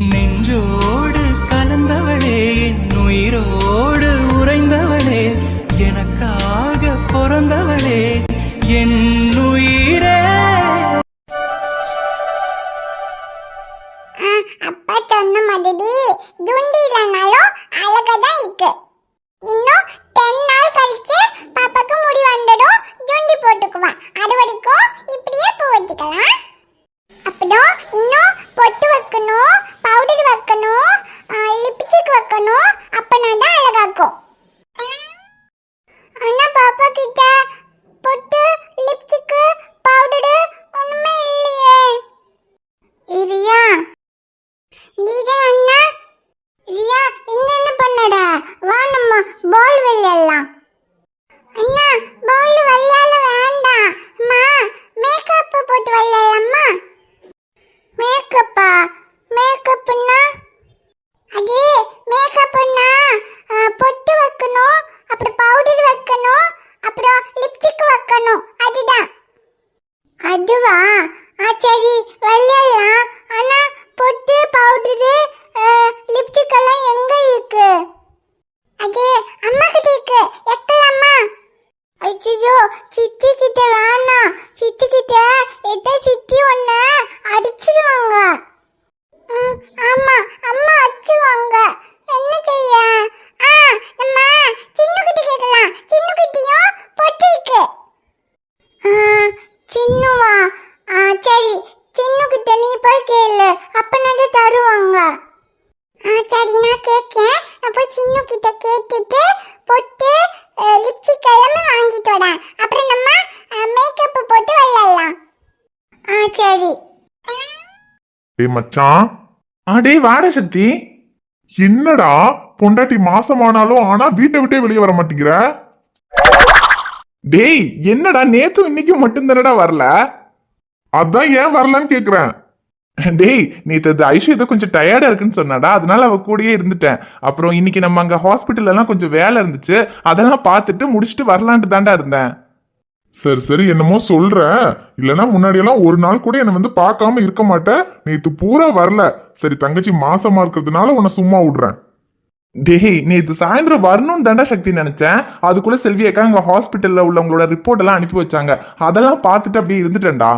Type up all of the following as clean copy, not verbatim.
நெஞ்சோடு கலந்தவளே, என் உயிரோடு உறைந்தவளே, எனக்காக பிறந்தவளே, என் உயிரே. அப்பா சொன்ன மாதிரி துண்டிலனாலும் அழகதான் இருக்கு. இன்னும் 10 நாள் கழிச்சு பாப்பாக்கு முடி வந்துடும், துண்டி போட்டுக்குவான். அது வரைக்கும் இப்படியே பூ வச்சுக்கலாம். அப்புறம் இன்னும் பொட்டு வைக்கணும், பவுடர் வைக்கணும், லிப்ஸ்டிக் வைக்கணும். அப்பனா தான் அழகாக்கும். ஆனா பாப்பா கிட்ட பொட்டு, லிப்ஸ்டிக், பவுடர் ஒண்ணுமே இல்லையே. ரியா, நீரா அண்ணா, ரியா இங்க என்ன பண்ணடா? வா நம்ம பால் விளையாடலாம். அண்ணா பால் விளையாட வேண்டாம் அம்மா, மேக்கப் போட்டு விளையாடலாமா? மேக்கப்பா? மேக்கப்னா அது மேக்கப்னா பொட்டு வைக்கணும், அப்புறம் பவுடர் வைக்கணும், அப்புறம் லிப்ஸ்டிக் வைக்கணும். அதுதான். அதுவா? சரி விளையாடலாம். ஆனா பொட்டு, பவுடரு, லிப்ஸ்டிக் எல்லாம் எங்க இருக்கு? அது அம்மா கிட்ட இருக்கு, எக்கலாமா? ஐயோ சித்தி கிட்ட வேணாம். சித்தி கிட்ட எட்ட சித்தி ஒன்ன அடிச்சிருவாங்க. ஆமா அம்மா அடிச்சிருவாங்க. என்ன செய்ய? நம்ம சின்ன கிட்ட கேட்கலாம். சின்ன கிட்டயும் பொட்டு இருக்கு. சின்னுவா? சரி சின்ன கிட்ட நீ போய் கேளு, அப்பனாது தருவாங்க. சரி நான் கேட்கேன். அப்போ சின்ன கிட்ட கேட்டுட்டு பொட்டு, லிப்ஸ்டிக் எல்லாமே வாங்கிட்டு வரேன். அப்புறம் நம்ம மேக்கப் போட்டு விளையாடலாம். சரி. டேய் மச்சான். டேய் வாட சக்தி. என்னடா பொண்டாட்டி மாசமானாலும் ஆனா வீட்டை விட்டே வெளியே வர மாட்டேங்கிற? டேய் என்னடா நேத்து இன்னைக்கு மட்டும் தானடா வரல? அதான் ஏன் வரலன்னு கேக்குறேன். டேய் நேத்து ஐஷு ஏதோ கொஞ்சம் டயர்டா இருக்குன்னு சொன்னாடா, அதனால அவ கூடயே இருந்துட்டேன். அப்புறம் இன்னைக்கு நம்ம அங்க ஹாஸ்பிட்டல் எல்லாம் கொஞ்சம் வேலை இருந்துச்சு, அதெல்லாம் பார்த்துட்டு முடிச்சுட்டு வரலான்ட்டு தாண்டா இருந்தேன். சரி சரி என்னமோ சொல்ற. இல்லனா முன்னாடி எல்லாம் ஒரு நாள் கூட என்ன வந்து பார்க்காம இருக்க மாட்டேன். நேத்து பூரா வரல. சரி தங்கச்சி மாசமா இருக்கிறதுனால உன்னை சும்மா விடுறேன். டேய் நேத்து சாயந்தரம் வரணும்னு தாண்டா சக்தி நினைச்சேன். அதுக்குள்ள செல்வி அக்கா அங்க ஹாஸ்பிட்டல்ல உள்ளவங்களோட ரிப்போர்ட் எல்லாம் அனுப்பி வச்சாங்க. அதெல்லாம் பார்த்துட்டு அப்படியே இருந்துட்டேன்டா.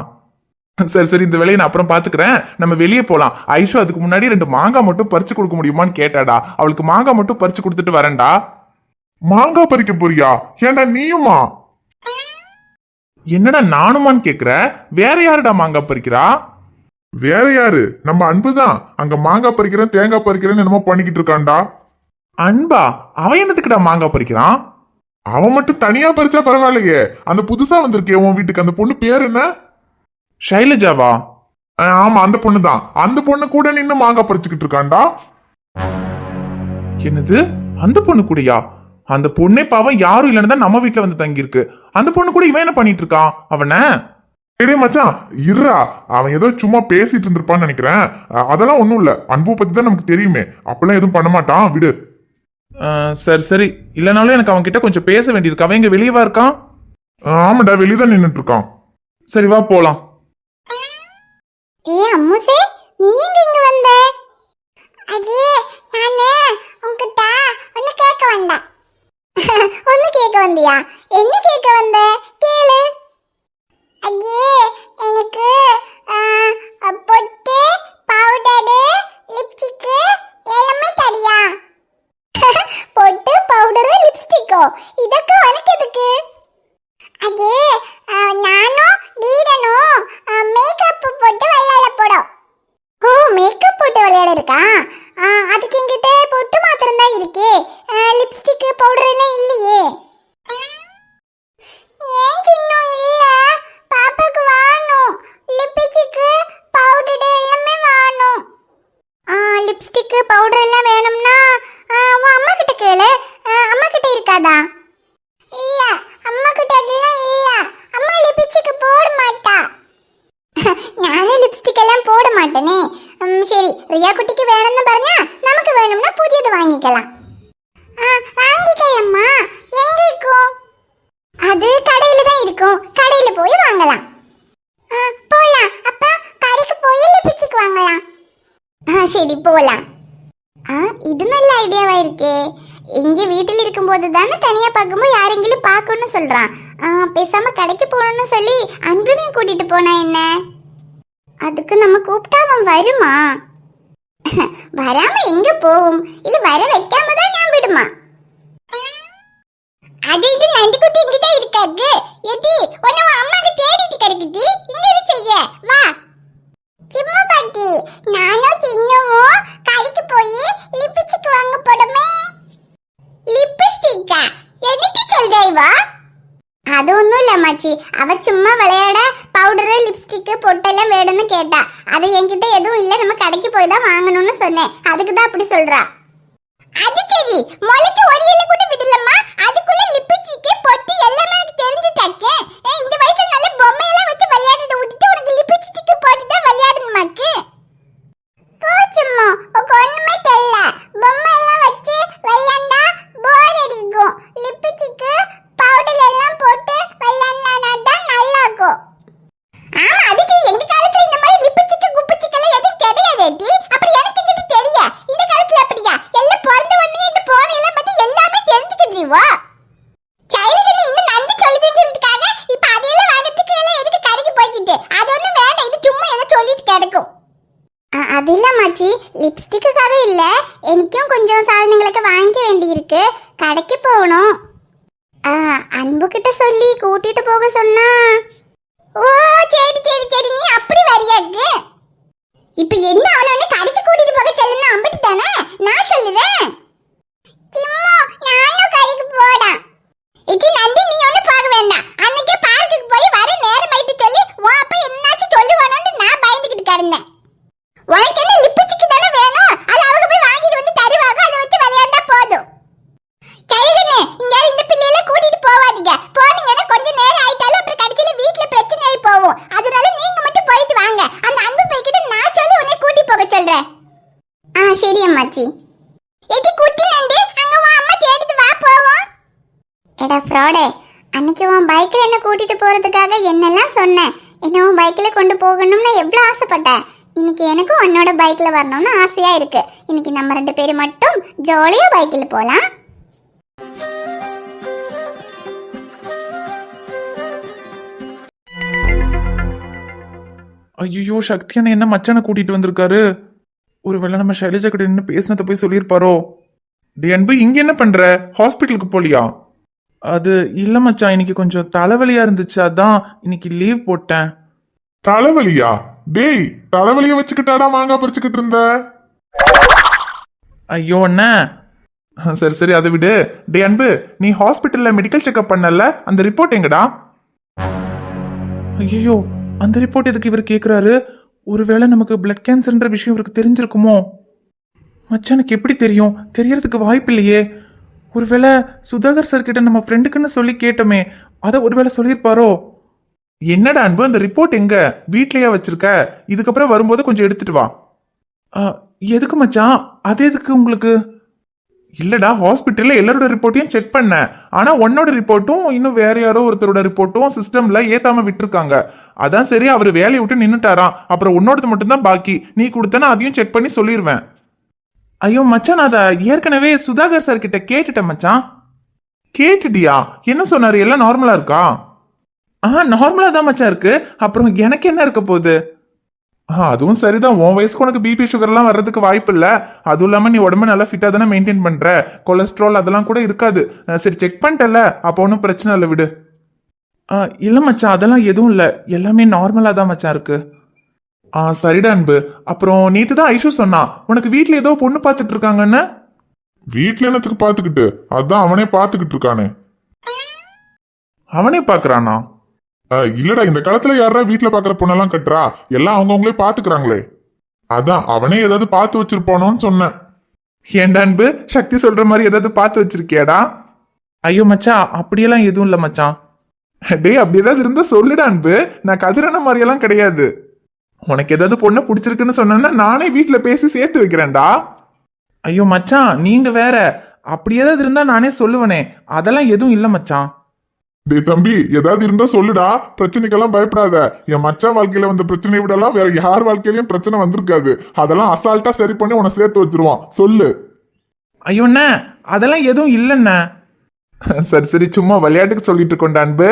சரி சரி இந்த வேலையை நான் அப்புறம் பாத்துக்கிறேன். நம்ம வெளியே போலாம். ஐஷு அதுக்கு முன்னாடி 2 மாங்காய் மட்டும் பறிச்சு கொடுக்க முடியுமான்னு கேட்டாடா. அவளுக்கு மாங்காய் மட்டும் பறிச்சு கொடுத்துட்டு வரேன்டா. மாங்காய் பறிக்க போறியா? ஏன்டா நீயுமா? என்னடா நானுமான்னு கேக்குற? வேற யாருடா மாங்காய் பறிக்கிறா? வேற யாரு? நம்ம அன்புதான். அங்க மாங்காய் பறிக்கிறேன், தேங்காய் பறிக்கிறேன்னு என்னமோ பண்ணிக்கிட்டு இருக்கான்டா. அன்பா? அவன் என்னத்துக்குடா மாங்காய் பறிக்கிறான்? அவன் மட்டும் தனியா பறிச்சா பரவாயில்லையே. அந்த புதுசா வந்திருக்கே உன் வீட்டுக்கு, அந்த பொண்ணு பேர் என்ன? ஷைலஜாவா? ஆமா அந்த பொண்ணுதான். அந்த பொண்ணு கூட நின்னு மாங்காய் பறிச்சுக்கிட்டு இருக்கான்டா. என்னது அந்த பொண்ணு கூடயா? அந்த பொண்ணே பாவம் யாரும் இல்லைன்னு தான் நம்ம வீட்டுல வந்து தங்கி இருக்கு. அந்த பொண்ணு கூட இவன் என்ன பண்ணிட்டு இருக்கான்? அவன மச்சான் இருறா, அவன் ஏதோ சும்மா பேசிட்டு இருந்திருப்பான்னு நினைக்கிறேன். அதெல்லாம் ஒண்ணும் இல்ல. அன்பு பத்தி தான் நமக்கு தெரியுமே. அப்பெல்லாம் எதுவும் பண்ண மாட்டான், விடு. சரி சரி, இல்லனாலும் எனக்கு அவன் கிட்ட கொஞ்சம் பேச வேண்டியிருக்கு. அவன் எங்க வெளியவா இருக்கான்? ஆமாடா வெளியதான் நின்னுட்டு இருக்கான். சரி வா போலாம். அம்முசே நீ இங்க வந்த? அது நானே உன்கிட்ட ஒன்னு கேட்க வந்தேன். ஒன்னு கேட்க வந்தியா? என்ன கேட்க வந்த? கேளு. அது எனக்கு பொட்டு, பவுடரு, லிப்ஸ்டிக் எல்லாமே தரியா? பொட்டு, பவுடரு, லிப்ஸ்டிக்கோ? இதற்கு உனக்கு எதுக்கு? அது நானும் வீரனும் மேக்கப் போட்டு விளையாட போறோம். ஓ மேக்கப் போட்டு விளையாட இருக்கா? அதுக்கு என்கிட்ட பொட்டு மாத்திரம் தான் இருக்கே, லிப்ஸ்டிக் பவுடர் எல்லாம் இல்லையே. ஏன் சின்னும் இல்ல? பாப்பாக்கு வேணும் லிப்ஸ்டிக் பவுடர் எல்லாமே வேணும். லிப்ஸ்டிக் பவுடர் எல்லாம் வேணும்னா உன் அம்மா கிட்ட கேளு. அம்மா கிட்ட இருக்காதா? இல்ல அம்மா கிட்ட அதெல்லாம் இல்ல. அம்மா லிப்ஸ்டிக் போட மாட்டா. நானும் லிப்ஸ்டிக் எல்லாம் போட மாட்டேனே. சரி ரியா குட்டிக்கு வேணும்னு பாருங்க, நமக்கு வேணும்னா புதியது வாங்கிக்கலாம். வாங்கிக்கலாமா? எங்க இருக்கும்? அது கடையில தான் இருக்கும். கடையில போய் வாங்கலாம். போலாம். அப்ப கடைக்கு போய் லிப்ஸ்டிக் வாங்கலாம். சரி போலாம். இது நல்ல ஐடியாவா இருக்கே. இங்க வீட்டில் இருக்கும்போது தானே தனியா பார்க்கும்போது யாரெങ്കിലും பார்க்கணும்னு சொல்றான். பேசாம கடைக்கு போகணும்னு சொல்லி அன்புவையும் கூட்டிட்டு போனா என்ன? அதுக்கு நம்ம கூப்பிட்டா அவன் வருமா? வராம எங்க போவும்? இல்ல வர வைக்காம தான் நான் விடுமா? அது இது நண்டுக்குட்டி இங்கதான் இருக்காது. எடி உன்னை அம்மாக்கு தேடிட்டு கிடக்குது. இங்க இரு செய்ய வா. சிம்மா பாட்டி நானும் சின்னமும் கடைக்கு போய் லிப்ஸ்டிக் வாங்க போடுமே. லிப்ஸ்டிக்கா? எதுக்கு சொல்றேவா? அது ஒன்றும் இல்லை அம்மாச்சி. அவ சும்மா விளையாட பவுடரு லிப்ஸ்டிக்கு பொட்டெல்லாம் வேணும்னு கேட்டா. அது என்கிட்ட எதுவும் இல்லை, நம்ம கடைக்கு போய் தான் வாங்கணும்னு சொன்னேன். அதுக்கு தான் அப்படி சொல்றா. அது சரி, முளைக்கு ஒரு இலை கூட விடலம்மா. அதுக்குள்ள லிப்ஸ்டிக்கு பொட்டு எல்லாமே எனக்கு தெரிஞ்சுட்டாக்கே. இந்த வயசுல நல்ல பொம்மையெல்லாம் வச்சு விளையாடுறத விட்டுட்டு உனக்கு லிப்ஸ்டிக்கு போட்டு தான் விளையாடணுமாக்கு? போச்சும்மா, உனக்கு ஒண்ணுமே தெரியல. பொம்மை எல்லாம் வச்சு விளையாண்டா போர் அடிக்கும். லிப்ஸ்டிக்கு பவுடர் எல்லாம் போட்டு விளையாண்டா தான் நல்லா இருக்கும். ஆமா, அதுக்கு எங்க காலத்துல இந்த மாதிரி லிப்ஸ்டிக்கு குப்பிச்சிக்கு எல்லாம் எதுவும் கிடையாது. அப்படி எனக்கு கிட்ட தெரிய. இந்த காலத்துல அப்படியா? எல்லாம் பிறந்த உடனே இந்த போன் எல்லாம் பத்தி எல்லாமே தெரிஞ்சுக்கிடுவா. சைல்டுன்னு இந்த நன்றி சொல்லுதுங்கிறதுக்காக இப்ப அதையெல்லாம் வாங்கிறதுக்கு எல்லாம் எதுக்கு கடைக்கு போய்கிட்டு? அது ஒண்ணும் வேண்டாம். இது சும்மா ஏதோ சொல்லிட்டு கிடக்கும். அது இல்ல மாச்சி, லிப்ஸ்டிக்குக்காக இல்ல, எனக்கும் கொஞ்சம் சாதனங்களுக்கு வாங்கிக்க வேண்டி இருக்கு. கடைக்கு போகணும். அன்பு கிட்ட சொல்லி கூட்டிட்டு போக சொன்னா. ஓ சரி சரி சரி, நீ அப்படி வரியாக்கு. இப்ப என்ன அவனை கடைக்கு கூட்டிட்டு போக சொல்லணும் அம்பிட்டு தானே நான் சொல்லுறேன். சிம்மு நானும் கடைக்கு போறேன். இது நந்தி நீ ஒண்ணு போக வேண்டாம். அன்னைக்கே பார்க்குக்கு போய் வர நேரம் ஆயிட்டு சொல்லி உன் அப்பா என்னாச்சும் சொல்லுவானோன்னு நான் பயந்துகிட்டு கிடந்தேன். உனக்கு என்ன லிப்ஸ்டிக் தானே வேணும்? அது அவங்க போய் வாங்கிட்டு வந்து தருவாங்க. அதை வச்சு விளையாண்டா போதும். கைகனே இங்க இந்த பிள்ளையில கூட்டிட்டு போவாதீங்க. போனீங்கன்னா கொஞ்ச நேரம் ஆயிட்டாலும் அப்புறம் கடைசியில வீட்ல பிரச்சனை ஆகி போகும். அதனால நீங்க மட்டும் போயிட்டு வாங்க. அந்த அன்பு பைக்கிட்ட நான் சொல்லி உன்னை கூட்டி போக சொல்றேன். சரி அம்மாச்சி. எடி குட்டி நண்டு, அங்க உன் அம்மா தேடிட்டு வா போவோம். எடா ஃப்ராடே, அன்னைக்கு உன் பைக்ல என்ன கூட்டிட்டு போறதுக்காக என்னெல்லாம் சொன்னேன். என்ன உன் பைக்ல கொண்டு போகணும்னு எவ்வளவு ஆசைப்பட்டேன். இன்னைக்கு எனக்கும் உன்னோட பைக்ல வரணும்னு ஆசையா இருக்கு. இன்னைக்கு நம்ம 2 பேரும் மட்டும் ஜாலியா பைக்ல போலாம். ஐயோ, சக்தியான என்ன மச்சானை கூட்டிட்டு வந்திருக்காரு. ஒருவேளை நம்ம ஷைலஜா கிட்ட நின்று பேசினதை போய் சொல்லியிருப்பாரோ. டே அன்பு, இங்க என்ன பண்ற? ஹாஸ்பிட்டலுக்கு போலியா? அது இல்ல மச்சான், இன்னைக்கு கொஞ்சம் தலைவலியா இருந்துச்சு, அதான் இன்னைக்கு லீவ் போட்டேன். தலைவலியா? டேய், தலைவலிய வச்சுக்கிட்டாடா மாங்காய் பறிச்சுக்கிட்டு இருந்த? ஐயோ அண்ணா, சரி சரி அதை விடு. டே அன்பு, நீ ஹாஸ்பிட்டல்ல மெடிக்கல் செக்அப் பண்ணல, அந்த ரிப்போர்ட் எங்கடா? ஐயோ, அந்த ரிப்போர்ட் எதுக்கு இவர் கேக்குறாரு? ஒருவேளை நமக்கு பிளட் கேன்சர்ன்ற விஷயம் இவருக்கு தெரிஞ்சிருக்குமோ? மச்சானுக்கு எப்படி தெரியும்? தெரியறதுக்கு வாய்ப்பு இல்லையே. ஒருவேளை சுதாகர் சார் கிட்ட நம்ம ஃப்ரெண்டுக்குன்னு சொல்லி கேட்டோமே, அதை ஒருவேளை சொல்லியிருப்பாரோ? என்னடா அன்பு, அந்த ரிப்போர்ட் எங்க? வீட்லயா வச்சிருக்க? இதுக்கப்புறம் வரும்போது கொஞ்சம் எடுத்துட்டு வா. எதுக்கு மச்சான்? அது எதுக்கு உங்களுக்கு? இல்லடா, ஹாஸ்பிட்டல்ல எல்லாரோட ரிப்போர்ட்டையும் செக் பண்ண. ஆனா உன்னோட ரிப்போர்ட்டும் இன்னும் வேற யாரோ ஒருத்தரோட ரிப்போர்ட்டும் சிஸ்டம்ல ஏத்தாம விட்டுருக்காங்க. அதான் சரி, அவர் வேலையை விட்டு நின்னுட்டாராம். அப்புறம் உன்னோடது மட்டும் தான் பாக்கி. நீ கொடுத்தனா அதையும் செக் பண்ணி சொல்லிடுவேன். ஐயோ மச்சான், நான் அதை ஏற்கனவே சுதாகர் சார் கிட்ட கேட்டுட்டேன் மச்சான். கேட்டுட்டியா? என்ன சொன்னாரு? எல்லாம் நார்மலா இருக்கா? நார்மலா தான் மச்சான் இருக்கு. அப்புறம் எனக்கு என்ன இருக்க போகுது? அதுவும் சரிதான். உன் வயசுக்கு உனக்கு பிபி சுகர்லாம் வர்றதுக்கு வாய்ப்பு இல்ல. அதுவும் இல்லாம நீ உடம்பு நல்லா ஃபிட்டா தானே மெயின்டைன் பண்ற. கொலஸ்ட்ரால் அதெல்லாம் கூட இருக்காது. சரி, செக் பண்ணிட்டல, அப்போ ஒன்றும் பிரச்சனை இல்லை, விடு. இல்ல மச்சான், அதெல்லாம் எதுவும் இல்ல, எல்லாமே நார்மலா தான் மச்சான் இருக்கு. சரிடா அன்பு. அப்புறம் நேத்து தான் ஐஷு சொன்னா உனக்கு வீட்டுல ஏதோ பொண்ணு பாத்துட்டு இருக்காங்கன்னு. வீட்டுல என்னத்துக்கு பாத்துக்கிட்டு? அதான் அவனே பாத்துக்கிட்டு இருக்கானே. அவனே பாக்குறானா? இல்லடா, இந்த காலத்துல யாரா வீட்டுல பாக்குற பொண்ணெல்லாம் கட்டுறா? எல்லாம் அவங்கவுங்களே பாத்துக்கிறாங்களே. அதான் அவனே ஏதாவது பார்த்து வச்சிருப்பானோன்னு சொன்னேன். ஏண்டா அன்பு, சக்தி சொல்ற மாதிரி ஏதாவது பார்த்து வச்சிருக்கியாடா? ஐயோ மச்சான், அப்படியெல்லாம் எதுவும் இல்ல மச்சான். டேய், அப்படி ஏதாவது இருந்தா சொல்லுடா அன்பு. நான் கதிரான மாதிரியெல்லாம் கிடையாது. உனக்கு ஏதாவது பொண்ணை பிடிச்சிருக்குன்னு சொன்னா நானே வீட்டுல பேசி சேர்த்து வைக்கிறேன்டா. ஐயோ மச்சான், நீங்க வேற. அப்படி ஏதாவது இருந்தா நானே சொல்லுவனே. அதெல்லாம் எதுவும் இல்ல மச்சான். டேய் தம்பி, ஏதாவது இருந்தா சொல்லுடா. பிரச்சனைக்கெல்லாம் பயப்படாத. என் மச்சான் வாழ்க்கையில வந்த பிரச்சனையை விடலாம் வேற யார் வாழ்க்கையிலயும் பிரச்சனை வந்திருக்காது. அதெல்லாம் அசால்ட்டா சரி பண்ணி உன்னை சேர்த்து வச்சிருவான். சொல்லு. ஐயோ அண்ணா, அதெல்லாம் எதுவும் இல்லைண்ணா. சரி சரி, சும்மா விளையாட்டுக்கு சொல்லிட்டு இருக்கோண்ட அன்பு.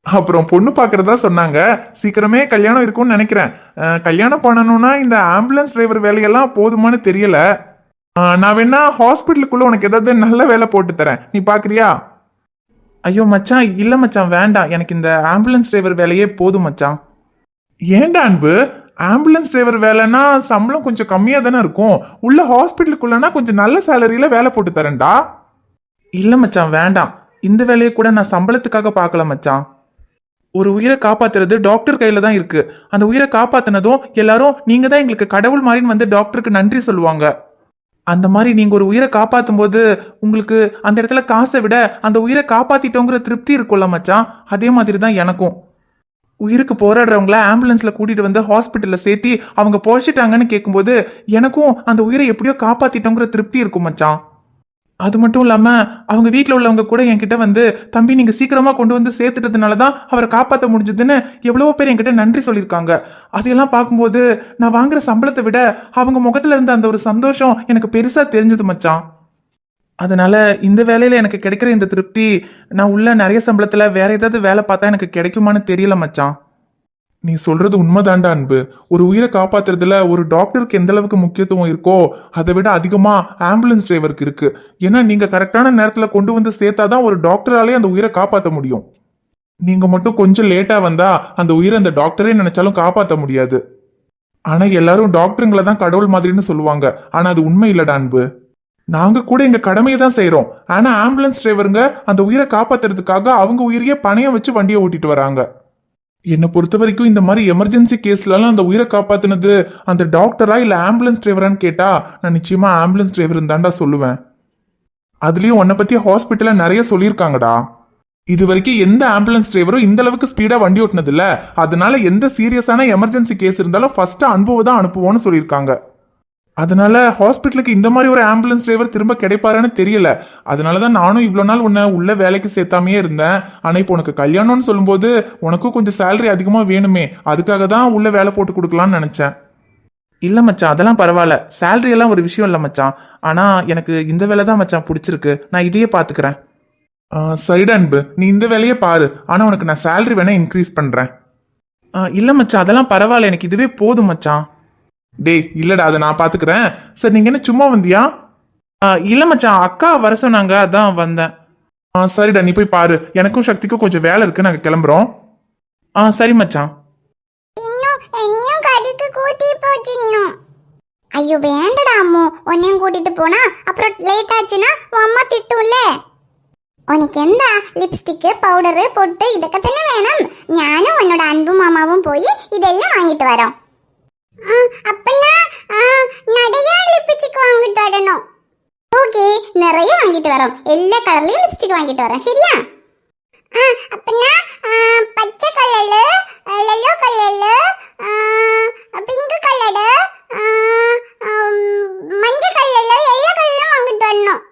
அப்புறம் பொண்ணு பார்க்கறதா சொன்னாங்க. சீக்கிரமே கல்யாணம் இருக்கும்னு நினைக்கிறேன். கல்யாணம் பண்ணணும்னா இந்த ஆம்புலன்ஸ் டிரைவர் வேலையெல்லாம் போதுமானு தெரியல. நான் வேணா ஹாஸ்பிட்டலுக்குள்ள உனக்கு ஏதாவது நல்ல வேலை போட்டு தரேன், நீ பாக்குறியா? ஐயோ மச்சான், இல்ல மச்சான் வேண்டாம், எனக்கு இந்த ஆம்புலன்ஸ் டிரைவர் வேலையே போதும் மச்சான். ஏண்டா அன்பு, ஆம்புலன்ஸ் டிரைவர் வேலைன்னா சம்பளம் கொஞ்சம் கம்மியா தானே இருக்கும். உள்ள ஹாஸ்பிட்டலுக்குள்ளனா கொஞ்சம் நல்ல சேலரியில வேலை போட்டு தரேன்டா. இல்ல மச்சான் வேண்டாம், இந்த வேலையை கூட நான் சம்பளத்துக்காக பார்க்கல மச்சான். ஒரு உயிரை காப்பாத்துறது டாக்டர் கையில தான் இருக்கு. அந்த உயிரை காப்பாத்தினதும் எல்லாரும் நீங்க தான் எங்களுக்கு கடவுள் மாதிரின்னு வந்து டாக்டருக்கு நன்றி சொல்லுவாங்க. அந்த மாதிரி நீங்க ஒரு உயிரை காப்பாத்தும் போது உங்களுக்கு அந்த இடத்துல காசை விட அந்த உயிரை காப்பாத்திட்டோங்கிற திருப்தி இருக்கும்ல மச்சான். அதே மாதிரி தான் எனக்கும். உயிருக்கு போராடுறவங்கள ஆம்புலன்ஸ்ல கூட்டிட்டு வந்து ஹாஸ்பிட்டல்ல சேர்த்தி அவங்க போஷிட்டாங்கன்னு கேட்கும்போது எனக்கும் அந்த உயிரை எப்படியோ காப்பாத்திட்டோங்கிற திருப்தி இருக்கும் மச்சான். அது மட்டும் இல்லாம அவங்க வீட்டுல உள்ளவங்க கூட என்கிட்ட வந்து, தம்பி நீங்க சீக்கிரமா கொண்டு வந்து சேர்த்துட்டதுனாலதான் அவரை காப்பாற்ற முடிஞ்சதுன்னு எவ்வளவோ பேர் என்கிட்ட நன்றி சொல்லியிருக்காங்க. அதையெல்லாம் பார்க்கும்போது நான் வாங்குற சம்பளத்தை விட அவங்க முகத்துல இருந்த அந்த ஒரு சந்தோஷம் எனக்கு பெருசா தெரிஞ்சது மச்சான். அதனால இந்த வேலையில எனக்கு கிடைக்கிற இந்த திருப்தி நான் உள்ள நிறைய சம்பளத்துல வேற ஏதாவது வேலை பார்த்தா எனக்கு கிடைக்குமான்னு தெரியல மச்சான். நீ சொல்றது உண்மைதான்டா அன்பு. ஒரு உயிரை காப்பாத்துறதுல ஒரு டாக்டருக்கு எந்த அளவுக்கு முக்கியத்துவம் இருக்கோ அதை விட அதிகமா ஆம்புலன்ஸ் டிரைவருக்கு இருக்கு. ஏன்னா நீங்க கரெக்டான நேரத்துல கொண்டு வந்து சேர்த்தாதான் ஒரு டாக்டராலே அந்த உயிரை காப்பாற்ற முடியும். நீங்க மட்டும் கொஞ்சம் லேட்டா வந்தா அந்த உயிரை அந்த டாக்டரே நினைச்சாலும் காப்பாற்ற முடியாது. ஆனா எல்லாரும் டாக்டருங்களை தான் கடவுள் மாதிரின்னு சொல்லுவாங்க. ஆனா அது உண்மை இல்லடா அன்பு. நாங்க கூட எங்க கடமையை தான் செய்யறோம். ஆனா ஆம்புலன்ஸ் டிரைவருங்க அந்த உயிரை காப்பாத்துறதுக்காக அவங்க உயிரையே பணையம் வச்சு வண்டியை ஓட்டிட்டு வராங்க. என்னை பொறுத்த வரைக்கும் இந்த மாதிரி எமர்ஜென்சி கேஸ்லாம் அந்த உயிரை காப்பாத்தினது அந்த டாக்டரா இல்ல ஆம்புலன்ஸ் டிரைவரான்னு கேட்டா நான் நிச்சயமா ஆம்புலன்ஸ் டிரைவர் தான்டா சொல்லுவேன். அதுலயும் உன்னை பத்தி ஹாஸ்பிட்டல்ல நிறைய சொல்லியிருக்காங்கடா. இது வரைக்கும் எந்த ஆம்புலன்ஸ் டிரைவரும் இந்த அளவுக்கு ஸ்பீடா வண்டி ஓட்டினது இல்ல. அதனால எந்த சீரியஸான எமர்ஜென்சி கேஸ் இருந்தாலும் ஃபர்ஸ்ட் அனுபவம் தான் அனுப்புவோம்னு சொல்லியிருக்காங்க. அதனால ஹாஸ்பிட்டலுக்கு இந்த மாதிரி ஒரு ஆம்புலன்ஸ் டிரைவர் திரும்ப கிடைப்பாரான்னு தெரியல. அதனாலதான் நானும் இவ்வளவு நாள் உன்னை உள்ள வேலைக்கு சேர்த்தாமையே இருந்தேன். ஆனா இப்போ உனக்கு கல்யாணம்னு சொல்லும்போது உனக்கும் கொஞ்சம் சேலரி அதிகமா வேணுமே, அதுக்காக தான் உள்ள வேலை போட்டு கொடுக்கலாம்னு நினைச்சேன். இல்ல மச்சான், அதெல்லாம் பரவாயில்ல. சேலரி எல்லாம் ஒரு விஷயம் இல்ல மச்சான். ஆனா எனக்கு இந்த வேலை தான் மச்சான் பிடிச்சிருக்கு. நான் இதையே பாத்துக்கிறேன். சரிடா அன்பு, நீ இந்த வேலையே பாரு. ஆனா உனக்கு நான் சேலரி வேணா இன்க்ரீஸ் பண்றேன். இல்ல மச்சான், அதெல்லாம் பரவாயில்ல, எனக்கு இதுவே போதும் மச்சான். டேய் இல்லடா, அதை நான் பாத்துக்கிறேன். சரி நீங்க என்ன சும்மா வந்தியா? இல்ல மச்சான், அக்கா வர சொன்னாங்க, அதான் வந்தேன். சரிடா, நீ போய் பாரு. எனக்கும் சக்திக்கும் கொஞ்சம் வேலை இருக்கு, நாங்க கிளம்புறோம். சரி மச்சான். என்னையும் கடைக்கு கூட்டி போச்சின்னும். ஐயோ வேண்டடா அம்மு, உன்னையும் கூட்டிட்டு போனா அப்புறம் லேட் ஆச்சுன்னா உன் அம்மா திட்டும்ல. உனக்கு எந்த லிப்ஸ்டிக்கு பவுடரு பொட்டு இதற்கு தானே வேணும். ஞானும் உன்னோட அன்பு மாமாவும் போய் இதெல்லாம் வாங்கிட்டு வரோம். அப்பனா நிறைய லிப்ஸ்டிக் வாங்கிட்டு வரணும். ஓகே, நிறைய வாங்கிட்டு வரோம். எல்லா கலர்லயும் லிப்ஸ்டிக் வாங்கிட்டு வரோம், சரியா? அப்பனா பச்சை கலர்ல, எல்லோ கலர்ல, பிங்க் கலர்ல, மஞ்சள் கலர்ல, எல்லா கலரும் வாங்கிட்டு வரணும்.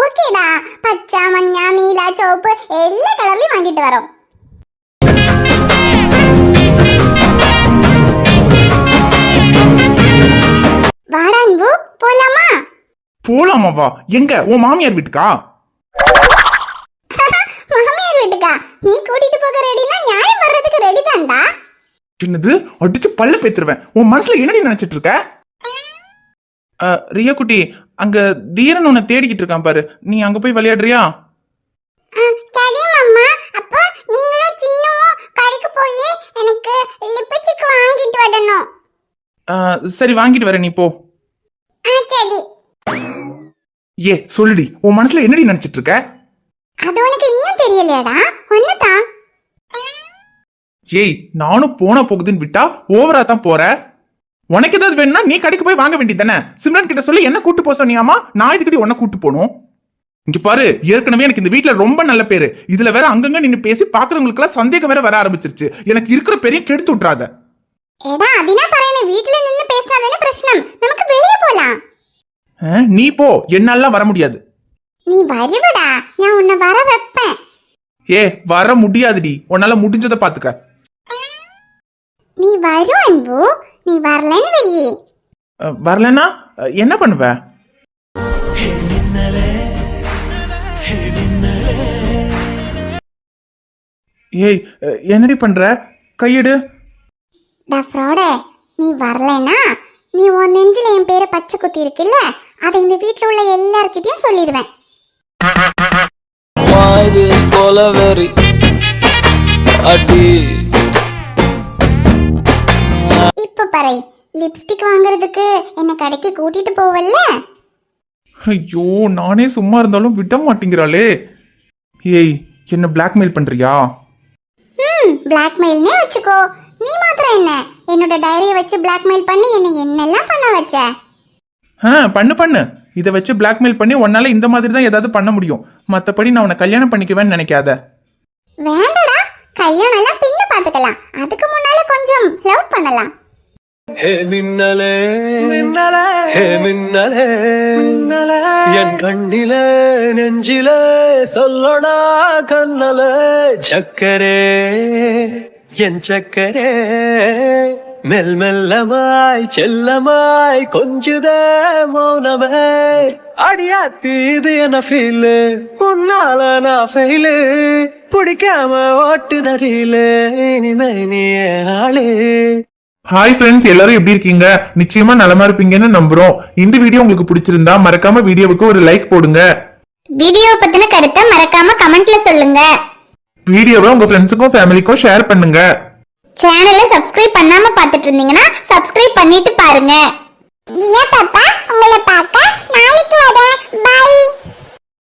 ஓகேடா, பச்சை மஞ்சா நீலா சோப்பு எல்லா கலர்லயும் வாங்கிட்டு வரோம். வாடா அன்பு, போலாமா? போலாமாவா? எங்க? உன் மாமியார் வீட்டுக்கா? மாமியார் வீட்டுக்கா? நீ கூட்டிட்டு போக ரெடினா நியாயம் வர்றதுக்கு ரெடி தான்டா. என்னது? அடிச்சு பல்ல பேத்துருவேன். உன் மனசுல என்னடி நினைச்சிட்டு இருக்க? ரியா குட்டி, அங்க தீரன் உன்னை தேடிக்கிட்டு இருக்கான் பாரு. நீ அங்க போய் விளையாடுறியா? சரி மாமா. அப்போ நீங்களும் சின்னவும் கடைக்கு போய் எனக்கு லிப்ஸ்டிக் வாங்கிட்டு வரணும். சரி வாங்கிட்டு வரேன், நீ போ. சரி. சொல்லுடி, உன் மனசுல என்னடி நினைச்சிட்டு இருக்க? அது உனக்கு இன்னும் தெரியலையாடா? ஒண்ணுதான். நானும் போன போகுதுன்னு விட்டா ஓவரா தான் போற. உனக்கு ஏதாவது வேணும்னா நீ கடைக்கு போய் வாங்க வேண்டியது தானே. சிம்ரன் கிட்ட சொல்லி என்ன கூட்டு போக சொன்னியாமா? நான் இதுக்கிட்ட உன்ன கூட்டு போகணும். இங்க பாரு, ஏற்கனவே எனக்கு இந்த வீட்டுல ரொம்ப நல்ல பேரு. இதுல வேற அங்கங்க நின்னு பேசி பாக்குறவங்களுக்கு எல்லாம் சந்தேகம் வேற வர ஆரம்பிச்சிருச்சு. எனக்கு இருக்கிற பெரிய கெடுத்து விட்டுறாத. ஏடா அதினா பரேனே, வீட்ல நின்னு பேசாதேனே பிரச்சனை. நமக்கு வெளிய போலாம். நீ போ, என்னால வர முடியாது. நீ வருவடா, நான் உன்னை வர வைப்பேன். ஏ வர முடியாதுடி, உன்னால முடிஞ்சதை பாத்துக்க. நீ வரும் அன்பு, நீ வரலன்னு வையி. வரலன்னா என்ன பண்ணுவ? ஏய் என்னடி பண்ற? கையெடு. ஃப்ராடே, நீ வரலன்னா நீ உன் நெஞ்சில என் பேரை பச்சை குத்தி இருக்குல்ல, அதை இந்த வீட்டுல உள்ள எல்லார்கிட்டயும் சொல்லிடுவேன். இப்ப பாரு, லிப்ஸ்டிக் வாங்குறதுக்கு என்ன கடைக்கு கூட்டிட்டு போவல்ல? ஐயோ, நானே சும்மா இருந்தாலும் விட மாட்டேங்கிறாளே. ஏய் என்ன பிளாக்மெயில் பண்றியா? பிளாக்மெயில்னே வச்சுக்கோ. நீ மாத்திரம் என்ன என்னோட டைரியை வச்சு பிளாக்மெயில் பண்ணி என்ன என்னெல்லாம் பண்ண வச்ச? பண்ணு பண்ணு. இதை வச்சு பிளாக்மெயில் பண்ணி உன்னால இந்த மாதிரி தான் ஏதாவது பண்ண முடியும். மத்தபடி நான் உன்னை கல்யாணம் பண்ணிக்குவேன்னு நினைக்காத. வேண்டடா, கல்யாணம் எல்லாம் பின்ன பாத்துக்கலாம். அதுக்கு முன்னால கொஞ்சம் லவ் பண்ணலாம். ஹே மின்னலே மின்னலே, ஹே மின்னலே மின்னலே, என் கண்ணிலே நெஞ்சிலே சொல்லடா கண்ணலே, சக்கரே என் சக்கரே, மெல் மெல்லமாய் செல்லமாய் கொஞ்சுதே மௌனமே, அடியாத்தி இது என்ன ஃபீலு, உன்னால நான் ஃபெயிலு, பிடிக்காம ஓட்டு நரியிலே, இனிமே நீ ஆளு. ஹாய் ஃப்ரெண்ட்ஸ், எல்லாரும் எப்படி இருக்கீங்க? நிச்சயமா நலமா இருப்பீங்கன்னு நம்புறோம். இந்த வீடியோ உங்களுக்கு பிடிச்சிருந்தா மறக்காம வீடியோவுக்கு ஒரு லைக் போடுங்க. வீடியோ பத்தின கருத்தை மறக்காம கமெண்ட்ல சொல்லுங்க. வீடியோவை உங்க ஃப்ரெண்ட்ஸுக்கும் ஃபேமிலிக்கும் ஷேர் பண்ணுங்க. சேனலை சப்ஸ்கிரைப் பண்ணாம பார்த்துட்டு இருந்தீங்கன்னா சப்ஸ்கிரைப் பண்ணிட்டு பாருங்க. பாப்பா, உங்களை பார்க்க நாளைக்கு வரேன். பை.